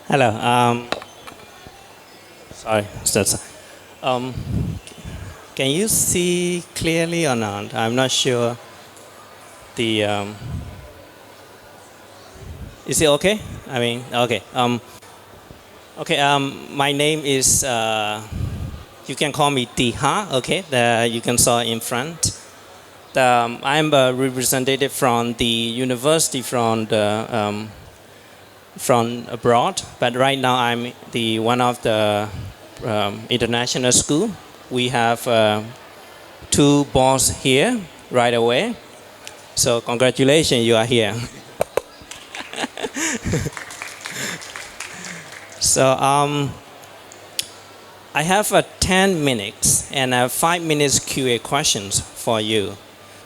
Hello. Sorry. Um, can you see clearly or not? I'm not sure. The Is it okay? I mean, okay. Okay. My name is. You can call me Tiha. Okay. You can saw in front. I'm a representative from the university from abroad, but right now I'm the one of the international school. We have two boss here right away. So congratulations, you are here. So I have 10 minutes and 5 minutes QA questions for you.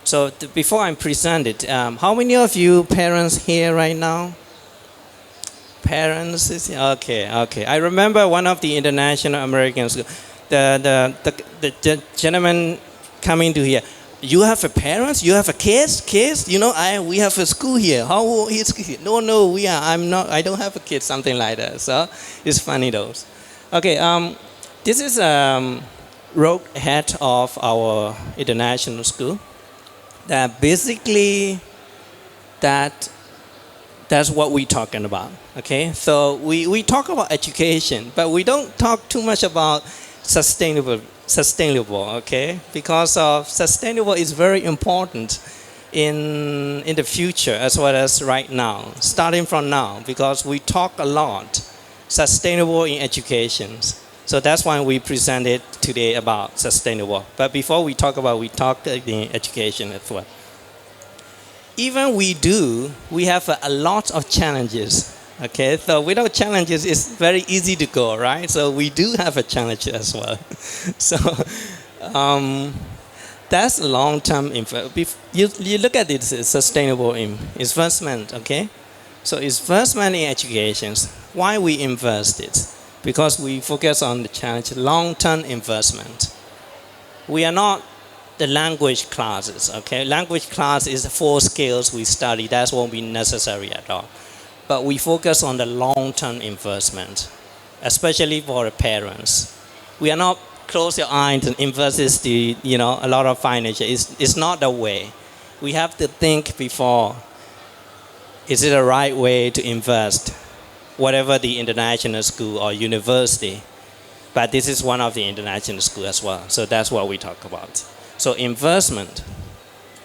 So before I present it, how many of you parents here right now? Parents is okay. I remember one of the international Americans, the gentleman coming to here. You have a parents? You have a kids? You know, we have a school here. How old is kid? No, we are. I'm not. I don't have a kid. Something like that. So it's funny those. Okay. This is road head of our international school. That basically that's what we're talking about. Okay, so we talk about education, but we don't talk too much about sustainable. Okay, because of sustainable is very important in the future as well as right now, starting from now, because we talk a lot sustainable in education. So that's why we presented today about sustainable. But before we talk in education as well. Even we have a lot of challenges. Okay, so without challenges, it's very easy to go, right? So we do have a challenge as well. So that's long-term investment. You look at it as sustainable investment, okay? So investment in education. Why we invest it? Because we focus on the challenge, long-term investment. We are not the language classes, okay? Language class is 4 skills we study. That won't be necessary at all. But we focus on the long-term investment, especially for the parents. We are not close your eyes and invest a lot of financial. It's not the way. We have to think before. Is it the right way to invest? Whatever the international school or university. But this is one of the international school as well. So that's what we talk about. So investment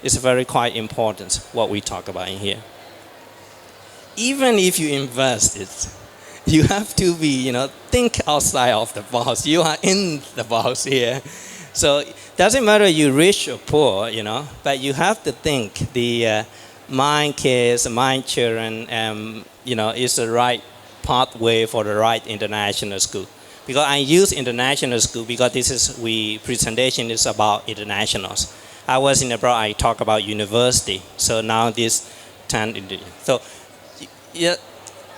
is very quite important, what we talk about in here. Even if you invest it, you have to think outside of the box. You are in the box here. So it doesn't matter you rich or poor, but you have to think my kids, my children, is the right pathway for the right international school. Because I use international school because presentation is about internationals. I was in abroad, I talk about university. So now this so yeah,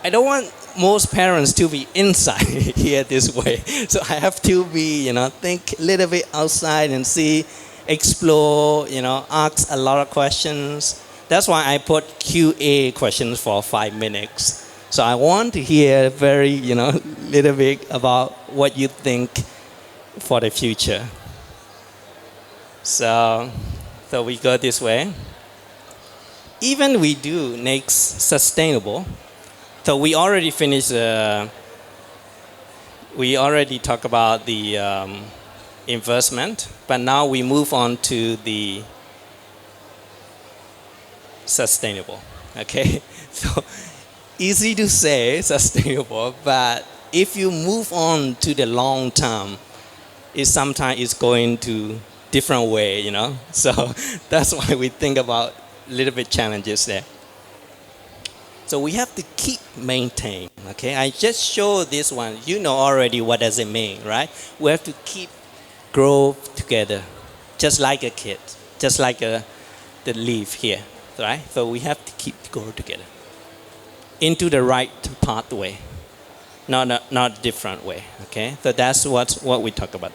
I don't want most parents to be inside here this way. So I have to be, think a little bit outside and see, explore, ask a lot of questions. That's why I put QA questions for 5 minutes. So I want to hear very, little bit about what you think for the future. So we go this way. Even we do next sustainable. So we already finished. We already talked about the investment, but now we move on to the sustainable. Okay, so easy to say sustainable, but if you move on to the long term, sometimes it's going to different way. So that's why we think about little bit challenges there. So we have to keep maintain. Okay, I just showed this one. You know already what does it mean, right? We have to keep grow together, just like a kid, just like the leaf here, right? So we have to keep grow together into the right pathway, not different way. Okay, so that's what we talk about.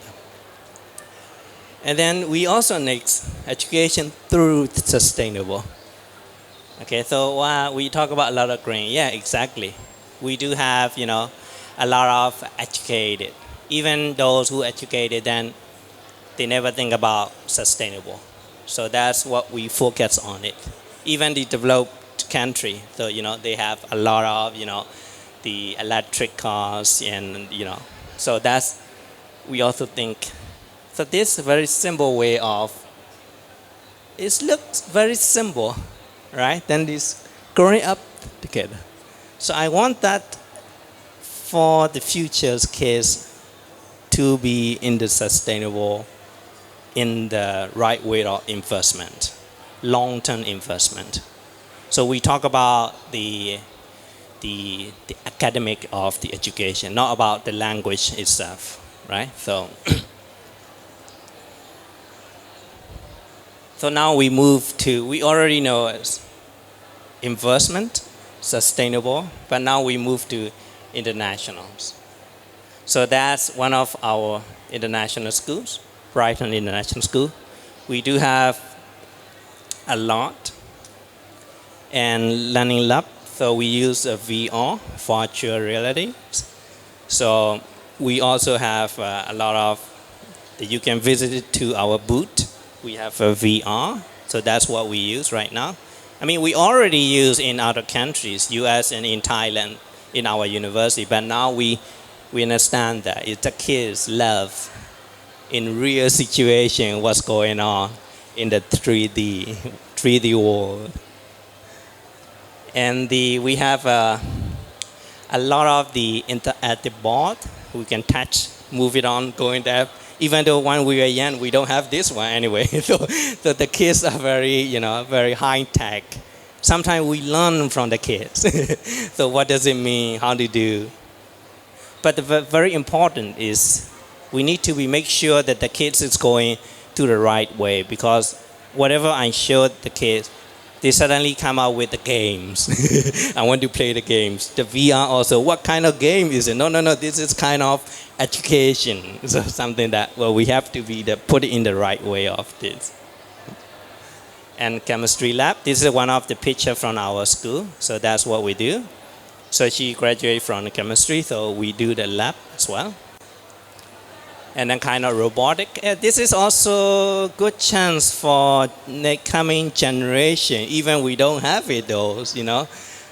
And then we also next education through sustainable. Okay, so we talk about a lot of green. Yeah, exactly. we do have, a lot of educated. Even those who educated, then they never think about sustainable. So that's what we focus on it. Even the developed country, so they have a lot of the electric cars, and so that's we also think. So this very simple way of it looks very simple, right? Then this growing up together. So I want that for the future's kids to be in the sustainable, in the right way of investment, long-term investment. So we talk about the academic of the education, not about the language itself, right? So, so now we move to, we already know it's investment, sustainable, but now we move to internationals. So that's one of our international schools, Brighton International School. We do have a lot and learning lab. So we use a VR, virtual reality. So we also have a lot of, you can visit it to our booth. We have a VR, so that's what we use right now. I mean, we already use in other countries, US and in Thailand, in our university, but now we understand that it's the kids love in real situation what's going on in the 3D world. And we have a lot of the interactive board. We can touch, move it on, go in there. Even though when we were young, we don't have this one anyway. So the kids are very, very high tech. Sometimes we learn from the kids. So what does it mean? How to do? But the very important is we need to make sure that the kids is going to the right way, because whatever I showed the kids, they suddenly come out with the games. I want to play the games. The VR also, what kind of game is it? No, this is kind of education. So something that, we have to put it in the right way of this. And chemistry lab, this is one of the pictures from our school. So that's what we do. So she graduated from chemistry, so we do the lab as well. And then kind of robotic. This is also a good chance for the coming generation, even we don't have it those,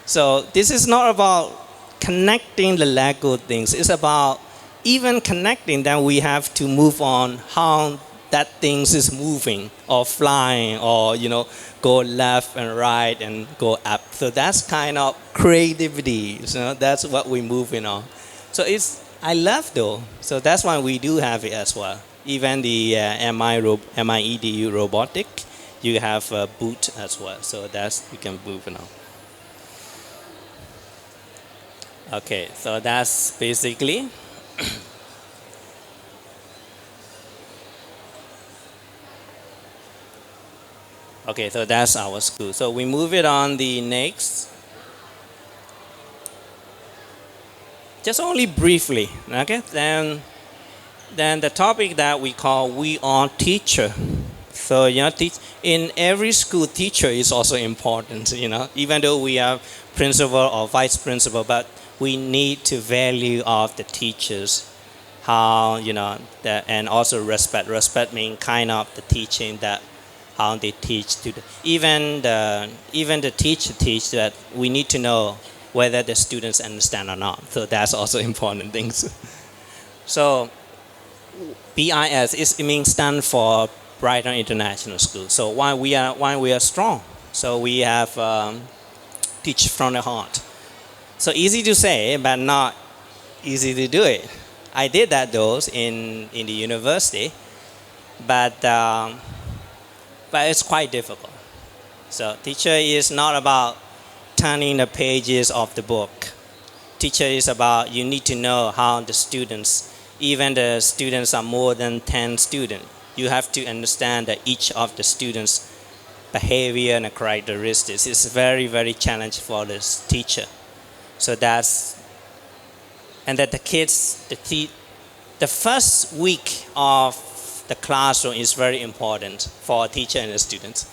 So this is not about connecting the Lego things. It's about even connecting that we have to move on how that things is moving or flying or, go left and right and go up. So that's kind of creativity. So that's what we're moving on. So I love though. So that's why we do have it as well. Even the MIEDU robotic, you have a boot as well. So you can move it on. Okay, so that's basically. Okay, so that's our school. So we move it on the next. Just only briefly, okay? Then the topic that we call we are teacher. So in every school, teacher is also important. Even though we have principal or vice principal, but we need to value of the teachers. How and also respect. Respect means kind of the teaching that how they teach to even the teacher teach that we need to know whether the students understand or not. So that's also important things. So BIS it means stand for Brighton International School. So why we are strong. So we have teach from the heart. So easy to say, but not easy to do it. I did that those in the university, but it's quite difficult. So teacher is not about turning the pages of the book. Teacher is about you need to know how the students, even the students are more than 10 students, you have to understand that each of the students' behavior and characteristics is very, very challenging for this teacher. So and that the kids, the first week of the classroom is very important for a teacher and the students.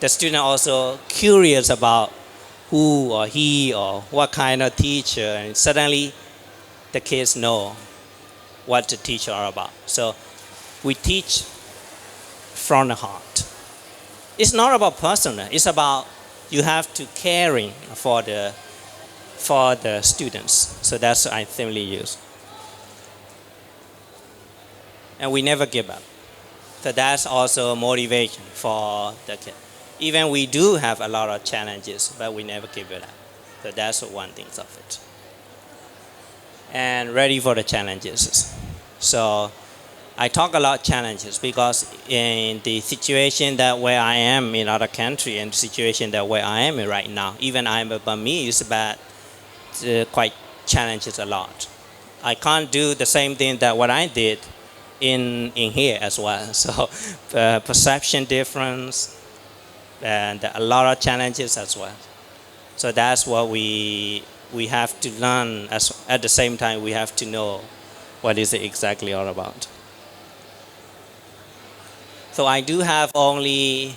The student also curious about who or he or what kind of teacher, and suddenly the kids know what the teacher are about. So we teach from the heart. It's not about personal. It's about you have to caring for the students. So that's I simply use. And we never give up. So that's also a motivation for the kid. Even we do have a lot of challenges, but we never give it up. So that's one thing of it. And ready for the challenges. So I talk a lot challenges because in the situation that where I am in other country and the situation that where I am in right now, even I'm a Burmese, but quite challenges a lot. I can't do the same thing that what I did in here as well. So perception difference and a lot of challenges as well. So that's what we have to learn. At the same time, we have to know what is it exactly all about. So I do have only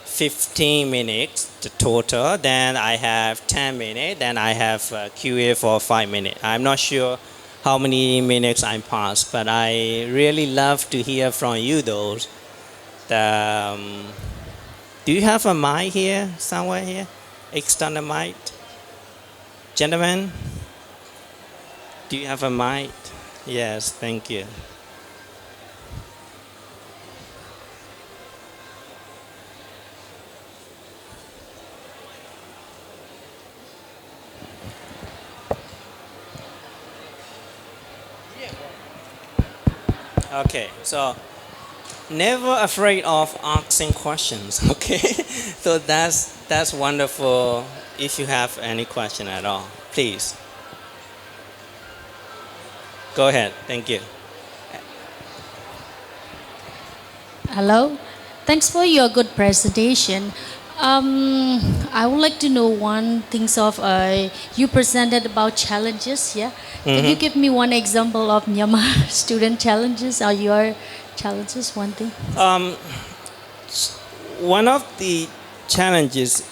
15 minutes the total. Then I have 10 minutes. Then I have QA for 5 minutes. I'm not sure how many minutes I passed, but I really love to hear from you those. Do you have a mic here, somewhere here? External mic? Gentlemen, do you have a mic? Yes, thank you. Okay, so never afraid of asking questions. Okay, so that's wonderful. If you have any question at all, please go ahead. Thank you. Hello. Thanks for your good presentation. I would like to know one things of you presented about challenges. Yeah. Can you give me one example of Myanmar student challenges or your challenges? One thing. One of the challenges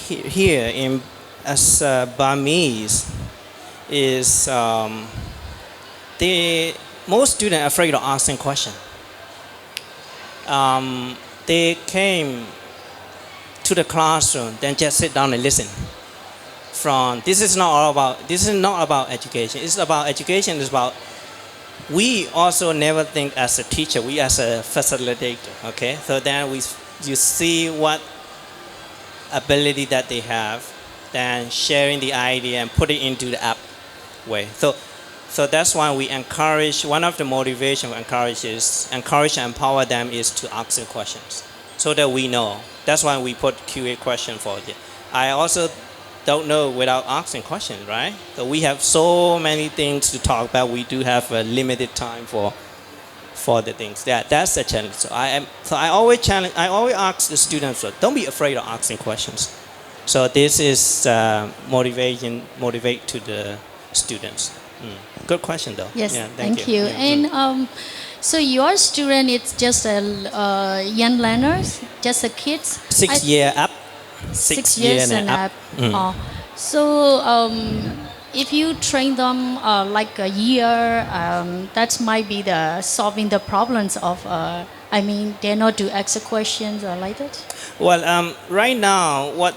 here in as Burmese is most students are afraid of asking questions. They came to the classroom, then just sit down and listen. This is not about education. It's about education. It's about we also never think as a teacher. We as a facilitator. Okay, so then you see what ability that they have, then sharing the idea and put it into the app way. So that's why we encourage. One of the motivation we encourage and empower them is to ask them questions, so that we know. That's why we put QA question for it. I also don't know without asking questions, right? So we have so many things to talk about. We do have a limited time for the things. That's the challenge. So I always challenge. I always ask the students. So don't be afraid of asking questions. So this is motivate to the students. Good question though. Yes. Yeah, thank you. Yeah. And so your student, it's just a young learners, just a kids. 6 year up. 6 years and up. So if you train them like a year, that might be the solving the problems of. They're not to ask questions or like that. Well, right now, what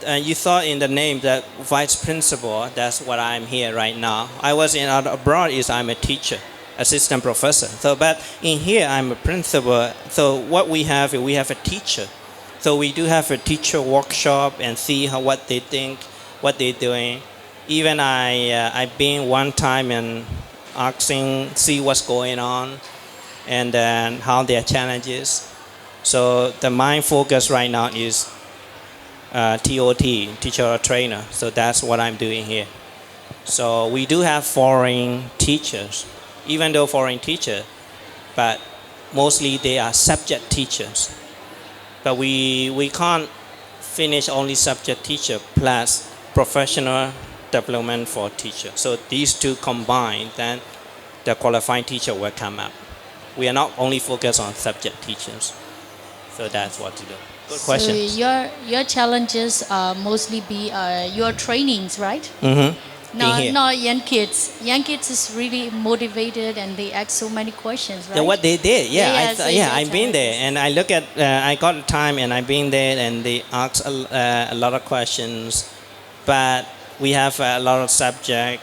you saw in the name that vice principal. That's what I'm here right now. I was abroad. I'm a teacher, assistant professor. So, but in here I'm a principal. So what we have a teacher. So we do have a teacher workshop and see what they think, what they're doing. Even I've been one time and see what's going on, and then how their challenges. So the main focus right now is TOT, teacher or trainer. So that's what I'm doing here. So we do have foreign teachers, even though foreign teacher, but mostly they are subject teachers. But we can't finish only subject teacher plus professional development for teacher. So these two combined, then the qualified teacher will come up. We are not only focused on subject teachers. So that's what to do. Good So question. your challenges mostly be your trainings, right? Mm-hmm. No, here. not young kids. Young kids is really motivated and they ask so many questions, right? Yeah, what they did, yeah, so I've been there, and I look at, I got the time, and I've been there, and they ask a lot of questions, but we have a lot of subject.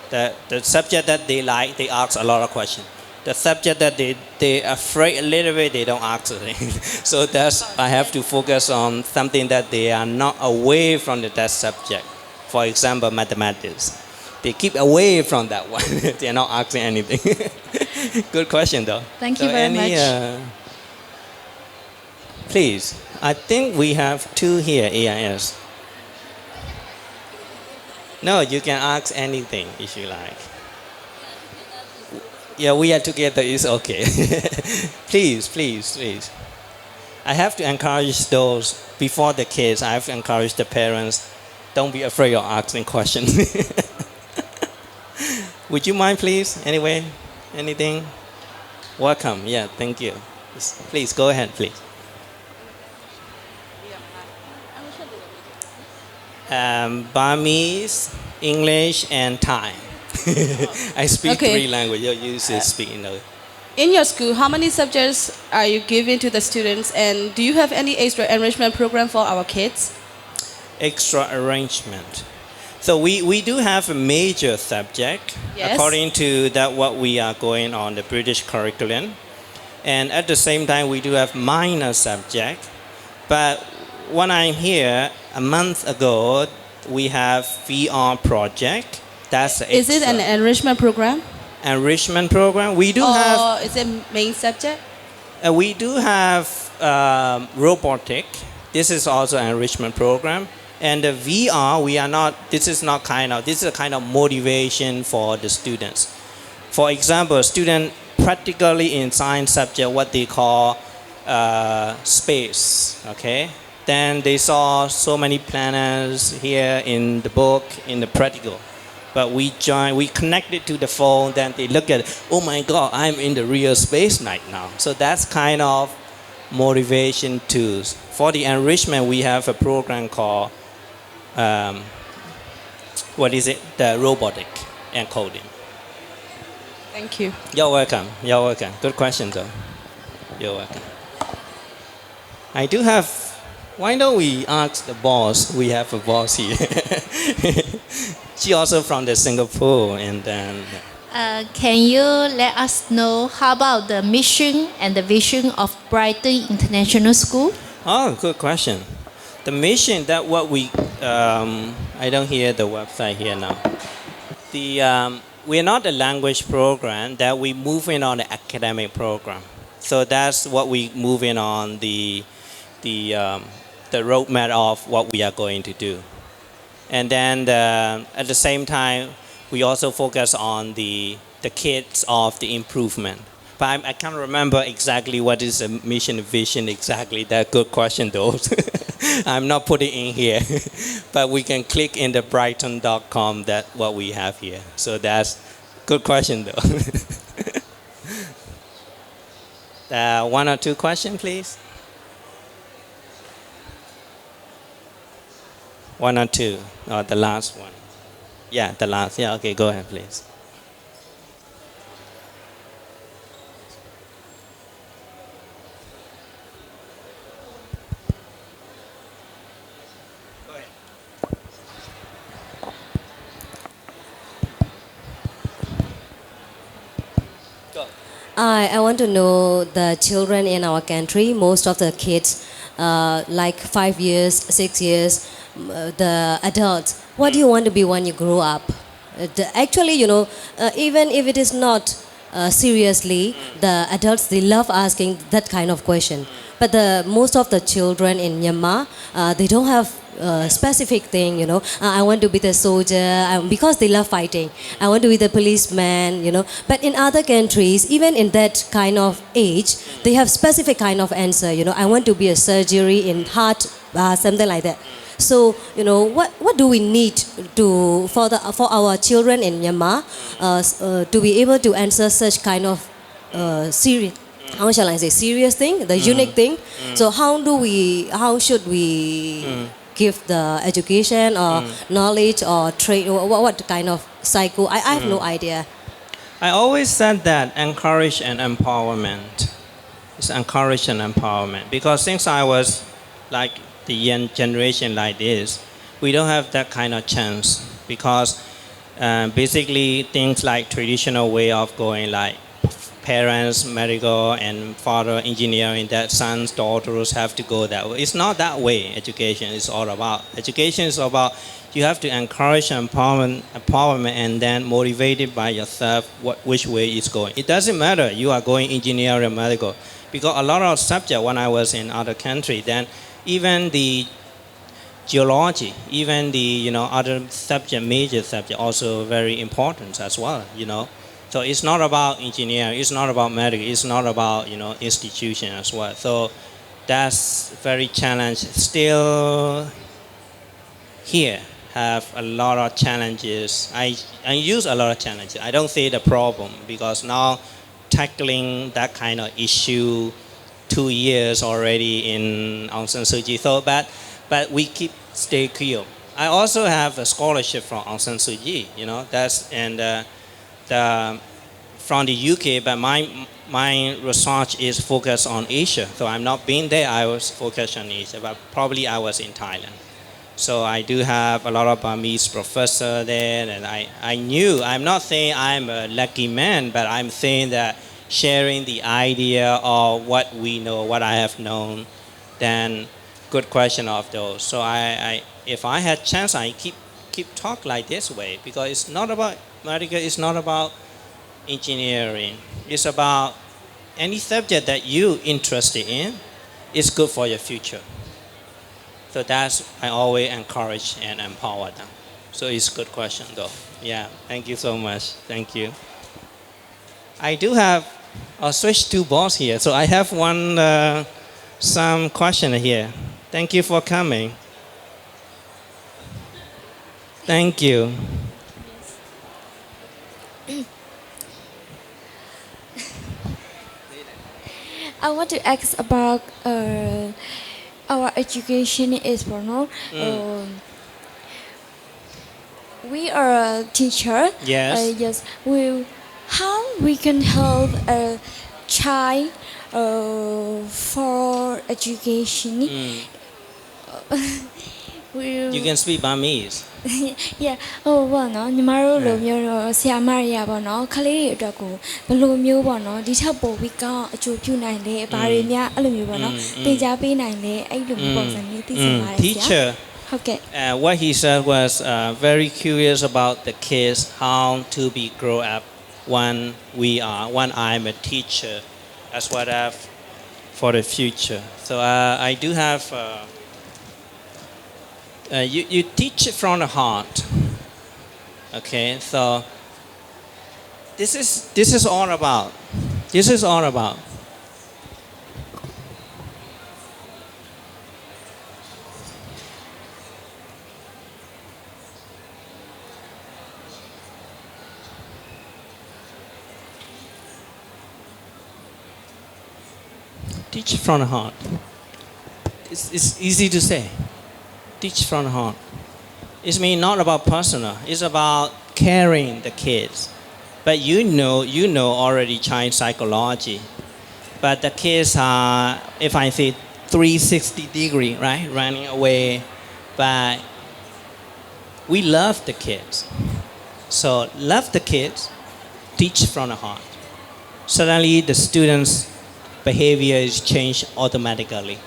The subject that they like, they ask a lot of questions. The subject that they afraid a little bit, they don't ask it. So that's I have to focus on something that they are not away from that subject. For example, mathematics. They keep away from that one. They're not asking anything. Good question, though. Thank you very much. Please, I think we have two here, AIS. No, you can ask anything if you like. Yeah, we are together, it's okay. Please, please, please. I have to encourage those, before the kids, I have to encourage the parents, don't be afraid of asking questions. Would you mind, please? Anyway, anything? Welcome. Yeah, thank you. Please go ahead, please. Burmese, English, and Thai. I speak Okay. 3 languages. You used to speak in those. In your school, how many subjects are you giving to the students, and do you have any extra enrichment program for our kids? Extra arrangement. So we do have a major subject Yes. according to that what we are going on the British curriculum, and at the same time we do have minor subject. But when I'm here a month ago, we have VR project. That's Is it an extra. enrichment program, Enrichment program? We do or have is it main subject? robotic. This is also an enrichment program. And the VR, this is a kind of motivation for the students. For example, student practically in science subject, what they call space, okay? Then they saw so many planets here in the book, in the practical. But we connect it to the phone, then they look at, oh my God, I'm in the real space right now. So that's kind of motivation tools. For the enrichment, we have a program called, the robotic and coding. Thank you. You're welcome. You're welcome. Good question, though. You're welcome. I do have. Why don't we ask the boss? We have a boss here. She also from the Singapore, and then. Can you let us know how about the mission and the vision of Brighton International School? Oh, good question. The mission that what we. I don't hear the website here now. We are not a language program. That we move in on the academic program. So that's what we move in on the roadmap of what we are going to do. And then at the same time, we also focus on the kids of the improvement. But I can't remember exactly what is the mission vision exactly. That's a good question though. I'm not putting in here. But we can click in the brighton.com that what we have here. So that's good question though. One or two questions, please. One or two, or the last one. Yeah, the last. Yeah, okay, go ahead, please. Go ahead. Go. I want to know the children in our country, most of the kids, like 5 years, 6 years, the adults. What do you want to be when you grow up? Actually, even if it is not seriously, the adults, they love asking that kind of question. But most of the children in Myanmar, they don't have specific thing, I want to be the soldier because they love fighting. I want to be the policeman, But in other countries, even in that kind of age, they have specific kind of answer, I want to be a surgery in heart, something like that. So, what do we need for our children in Myanmar to be able to answer such kind of serious how shall I say, serious thing, the unique thing. So how should we give the education or knowledge or trade, or what kind of cycle? I have no idea. I always said that encourage and empowerment. It's encourage and empowerment because since I was like the young generation like this, we don't have that kind of chance because basically things like traditional way of going like parents medical and father engineering, that sons daughters have to go that way. It's not that way. Education is all about. Education is about you have to encourage empowerment and then motivated by yourself which way it's going. It doesn't matter you are going engineering or medical, because a lot of subject when I was in other country, then even the geology, even the other subject, major subject, also very important as well. So it's not about engineering, it's not about medical, it's not about institution as well. So that's very challenging. Still here have a lot of challenges. I use a lot of challenges. I don't see the problem because now tackling that kind of issue 2 years already in Aung San Suu Kyi. So but we stay clear. I also have a scholarship from Aung San Suu Kyi, that's from the UK, but my research is focused on Asia. So I'm not being there, I was focused on Asia, but probably I was in Thailand. So I do have a lot of Burmese professor there, and I'm not saying I'm a lucky man, but I'm saying that sharing the idea of what we know, what I have known, then good question of those. So if I had chance, I keep talk like this way, because it's not about medical, it's not about engineering. It's about any subject that you interested in. It's good for your future. So that's I always encourage and empower them. So it's a good question though. Yeah, thank you so much. Thank you. I do have, I'll switch to boss here. So I have some question here. Thank you for coming. Thank you. I want to ask about our education is we are a teacher. Yes. Yes. How we can help a child for education? You can speak Burmese. Yeah ဟိုပေါ့နော်ညီမတို့လိုမျိုးတော့ဆရာမတွေကပေါ့နော်ခလေးတွေအတွက်ကိုဘယ်လိုမျိုးပေါ့နော်ဒီထက်ပိုပြီးကောင်းအကျိုးပြုနိုင်လဲဘာတွေများအဲ့လိုမျိုးပေါ့နော်သင်ကြားပေးနိုင်လဲအဲ့လိုမျိုးပုံစံမျိုးသိချင်ပါတယ်ဆရာ Teacher. Okay. What he said was very curious about the kids, how to be grow up when I'm a teacher, as what I have for the future. So I do have. You teach from the heart. Okay, so this is all about. This is all about. Teach from the heart. It's easy to say. Teach from the heart. It's not about personal. It's about caring the kids. But you know already Chinese psychology. But the kids are, if I say 360 degree, right, running away. But we love the kids. So love the kids, teach from the heart. Suddenly the students' behavior is changed automatically.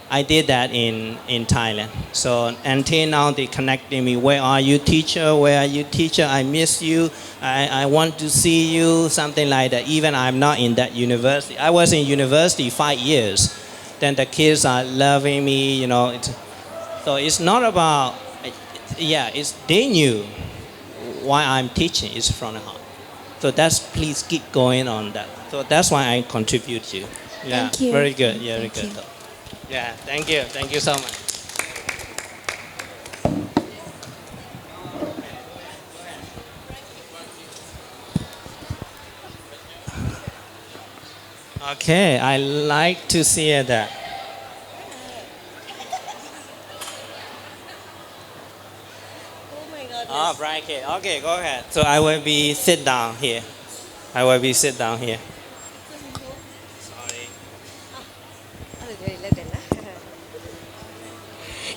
I did that in Thailand. So until now they connected me. Where are you, teacher? Where are you, teacher? I miss you. I want to see you. Something like that. Even I'm not in that university. I was in university 5 years. Then the kids are loving me. So it's not about. They knew why I'm teaching. It's from the heart. So please keep going on that. So that's why I contribute to you. Yeah. Thank you. Very good. Yeah, very Thank good. you. Yeah, thank you. Thank you so much. Okay, I like to see that. Oh, BrightKidz. Okay, go ahead. So I will be sit down here. I will be sit down here. Sorry.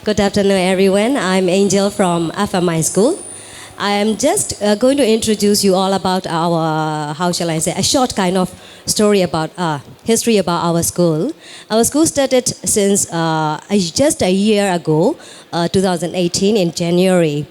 Good afternoon, everyone. I'm Angel from FMI School. I am just going to introduce you all about our, how shall I say, a short kind of story about history about our school. Our school started since just a year ago, 2018 in January.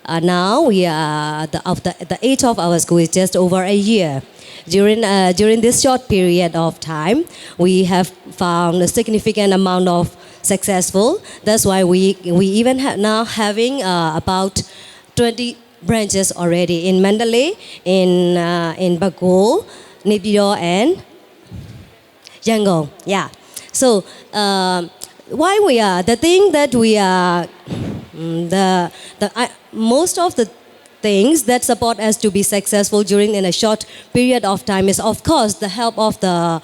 Now we are the age of our school is just over a year. During this short period of time, we have found a significant amount of successful. That's why we even now having about 20 branches already in Mandalay, in Bago, Naypyidaw, and Yangon. Yeah. So why we are the thing that we are most of the things that support us to be successful during in a short period of time is of course the help of the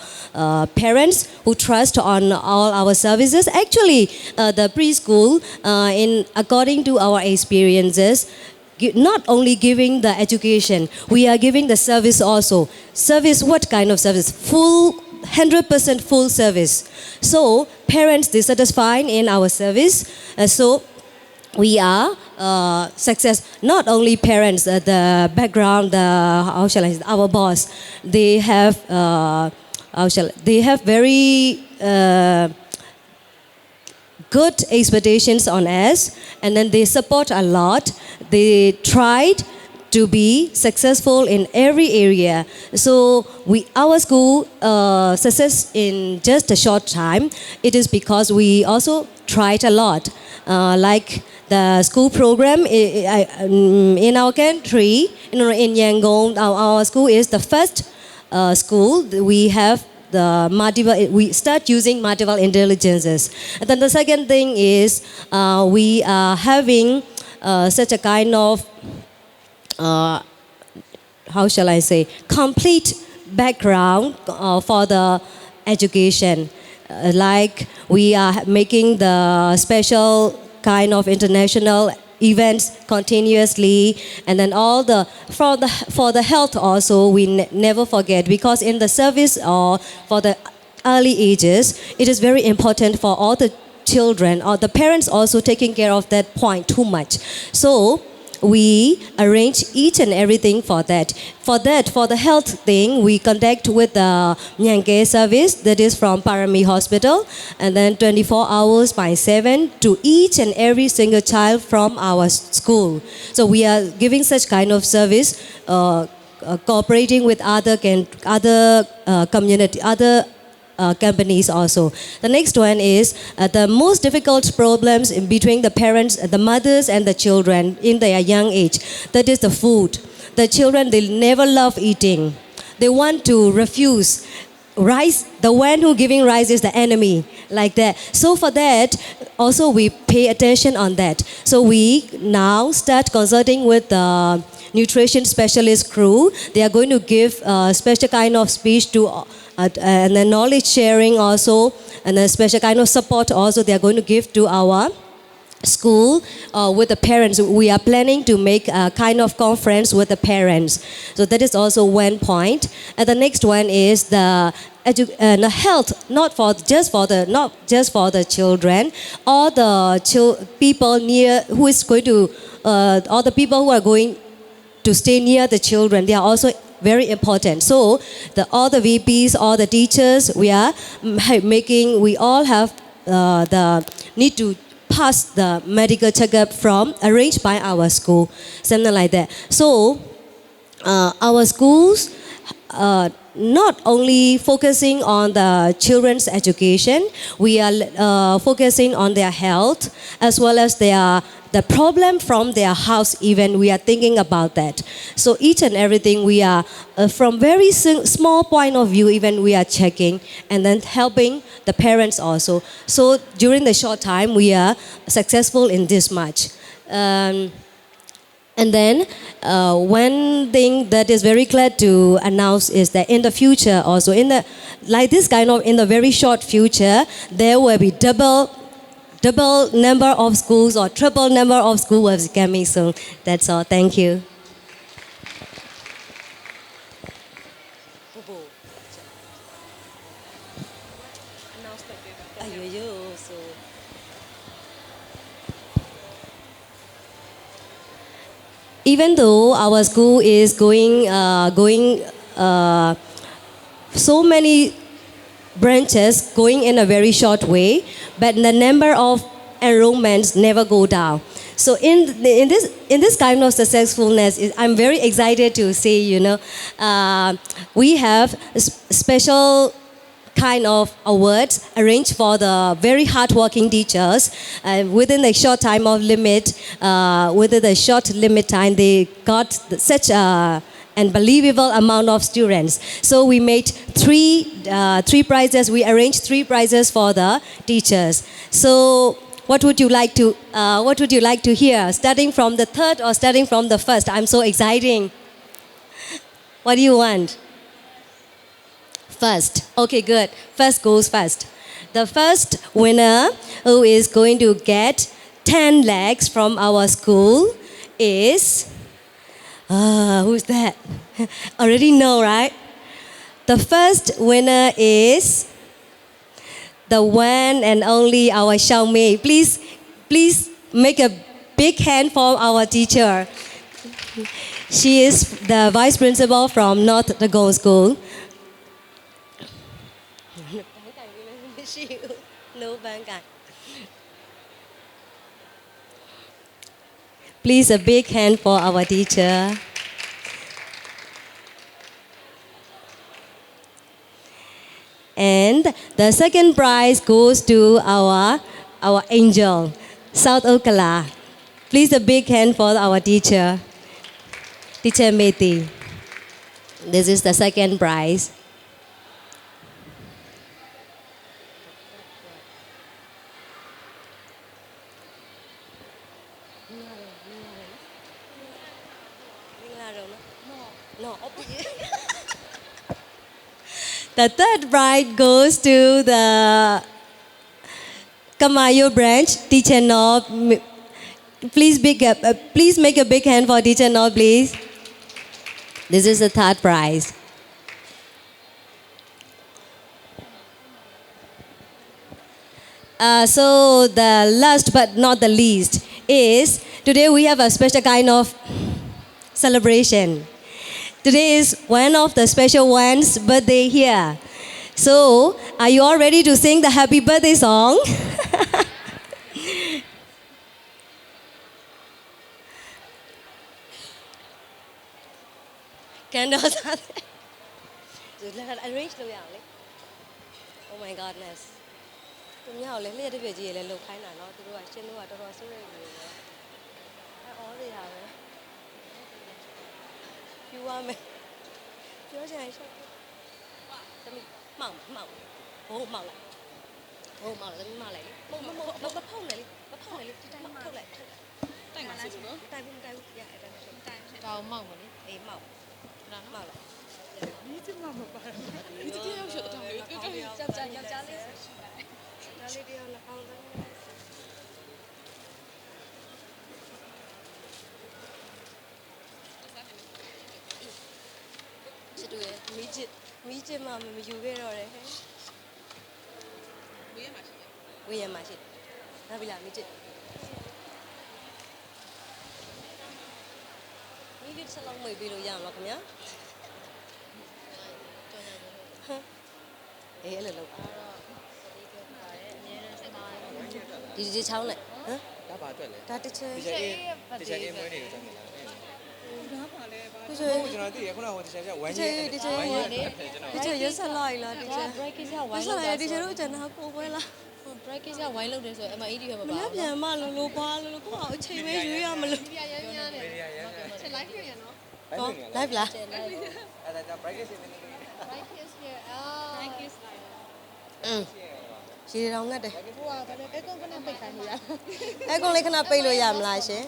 parents who trust on all our services. Actually, the preschool, in according to our experiences, not only giving the education, we are giving the service also. Service, what kind of service? Full 100% full service. So parents dissatisfied in our service. So we are success. Not only parents, the background, the how shall I say, our boss, they have they have very good expectations on us, and then they support a lot. They tried to be successful in every area. So our school success in just a short time. It is because we also tried a lot, like the school program in our country, in Yangon. Our school is the first school. We have we start using multiple intelligences. And then the second thing is we are having such a kind of how shall I say, complete background for the education. Like we are making the special kind of international events continuously, and then all the for the health also we never forget, because in the service or for the early ages it is very important for all the children or the parents also taking care of that point too much. So we arrange each and everything for that. For the health thing, we contact with the Nyanke service that is from Parami Hospital, and then 24 hours by 7 to each and every single child from our school. So we are giving such kind of service, cooperating with other community, other companies also. The next one is the most difficult problems in between the parents, the mothers and the children in their young age. That is the food. The children, they never love eating. They want to refuse. Rice, the one who giving rice is the enemy, like that. So for that, also we pay attention on that. So we now start consulting with the nutrition specialist crew. They are going to give a special kind of speech to and then knowledge sharing also, and a special kind of support also they are going to give to our school with the parents. We are planning to make a kind of conference with the parents. So that is also one point. And the next one is the health, not just for the children, all the people near who is going to, all the people who are going to stay near the children, they are also very important. So all the VPs, all the teachers, we are making, we all have the need to pass the medical checkup arranged by our school, something like that. So our schools not only focusing on the children's education, we are focusing on their health as well as the problem from their house even, we are thinking about that. So each and everything we are, from very small point of view even we are checking and then helping the parents also. So during the short time we are successful in this much. And then one thing that is very glad to announce is that in the future also in the like this kind of in the very short future there will be double number of schools or triple number of schools coming soon. That's all. Thank you. Even though our school is going so many branches going in a very short way, but the number of enrollments never go down. So in this kind of successfulness, I'm very excited to see, we have special kind of awards arranged for the very hardworking teachers. Within the short time of limit, within the short limit time, they got such a unbelievable amount of students. So we made three prizes. We arranged 3 prizes for the teachers. So what would you like to hear? Starting from the third or starting from the first? I'm so exciting. What do you want? First. Okay, good. First goes first. The first winner who is going to get 10 lakhs from our school is... who's that? Already know, right? The first winner is the one and only our Xiaomei. Please make a big hand for our teacher. She is the vice principal from North Dagon School. Please a big hand for our teacher. And the second prize goes to our angel, South Okala. Please a big hand for our teacher, Teacher Meti. This is the second prize. The third prize goes to the Kamayo branch, Teacher Nob. Please make a big hand for Teacher Nob, please. This is the third prize. So the last but not the least is today we have a special kind of celebration. Today is one of the special ones' birthday here. So, are you all ready to sing the happy birthday song? Candles are there. Arrange the Oh my goodness. You want me?ပြောချင်ရှော့။သမီးမောင်ဟိုမောင်လိုက်။ဟိုမောင်လိုက်သမီးမောင်လိုက်။မဖုံးလေလေ။မဖုံးလေလေ။တိုင်မောင်ထုတ်လိုက်။တိုင်မှာလားဆိုတော့တိုင်ဘူးရအဲ့ဒါတိုင်တောင်မောင်ပါလေ။အေးမောင်။နားမောင်လိုက်။ဒီကျမမပါဘူး။ဒီတယောက်ရှေ့တော့တော်တော်ကြောက်ကြောက်ယောက်ျားလေးဆိုရှိပါတယ်။ဒါလေးတယောက်နှောင်းတယ်မိချစ်မမယူခဲ့တော့တယ်ဟဲ့ဝေးရမှာရှိတယ်နောက်ပြီလားမိချစ်မိချစ်ဆက်လောက်မိတ်ပေးလို့ရအောင်လားခင်ဗျာအေးအဲ့လိုလုပ်ဒီချောင်းလိုက်ဟမ်ဒါပါအတွက်လေဒါတစ်ချက်အေးမွေးနေလို့ကြောက်နေလားဒီချက်ကျွန်တော်သိရခုနကဒီချက်ကျဝိုင်းကြီးဒီချက်ရဆက်လိုက်လားဒီချက် BrightKidz ကဝိုင်းလုပ်တယ်ဒီချက်တို့ကျွန်တော်ကိုပွဲလား BrightKidz ကဝိုင်းလုပ်တယ်ဆိုတော့ MID ပဲမပါဘူးမနေ့ပြန်မလို့ပါလို့ကိုယ့်အချိန်ပဲရွေးရမလို့ဒီရရရနေချက် live ရရနော် live လားအဲ့ဒါကြောင့် BrightKidz နေနေ BrightKidz here BrightKidz live ရေတောင်ငတ်တယ်ဟိုကဒါပေမဲ့အဲကုန်းခဏပိတ်ခိုင်းလို့ရအဲကုန်းလေးခဏပိတ်လို့ရမလားရှင်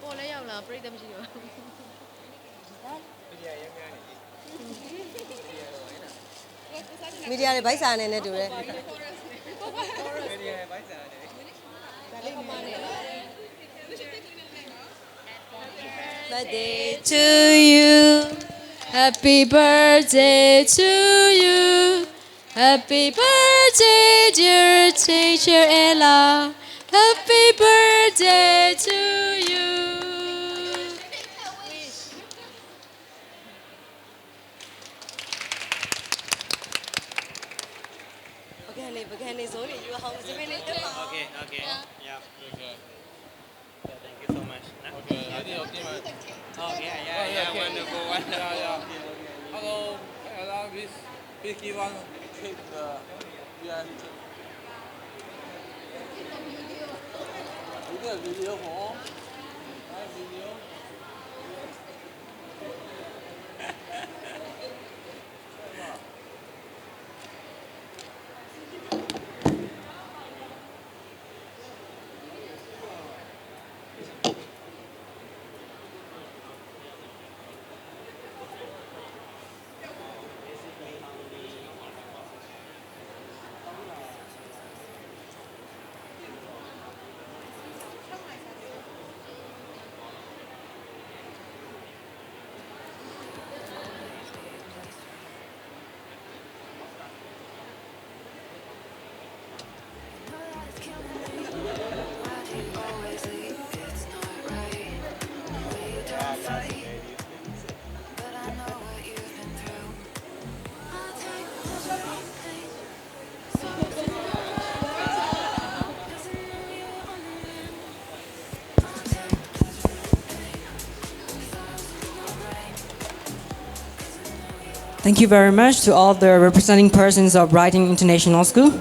ပေါ်လဲရောက်လာပြိတ္တမရှိတော့ မီဒီယာတွေဗိုက်စာအနေနဲ့တူတယ် Birthday to you. Happy birthday to you. Happy birthday, dear teacher Ella. Happy birthday to you. Bagaimana ni sorry you home sebenarnya. Okay. Yeah. Thank you so much. Okay, I think okay, man. Oh, yeah. Okay. Wonderful. Yeah. Hello, Ella, please give one take the behind. You get a video for nice video. Thank you very much to all the representing persons of Brighton International School.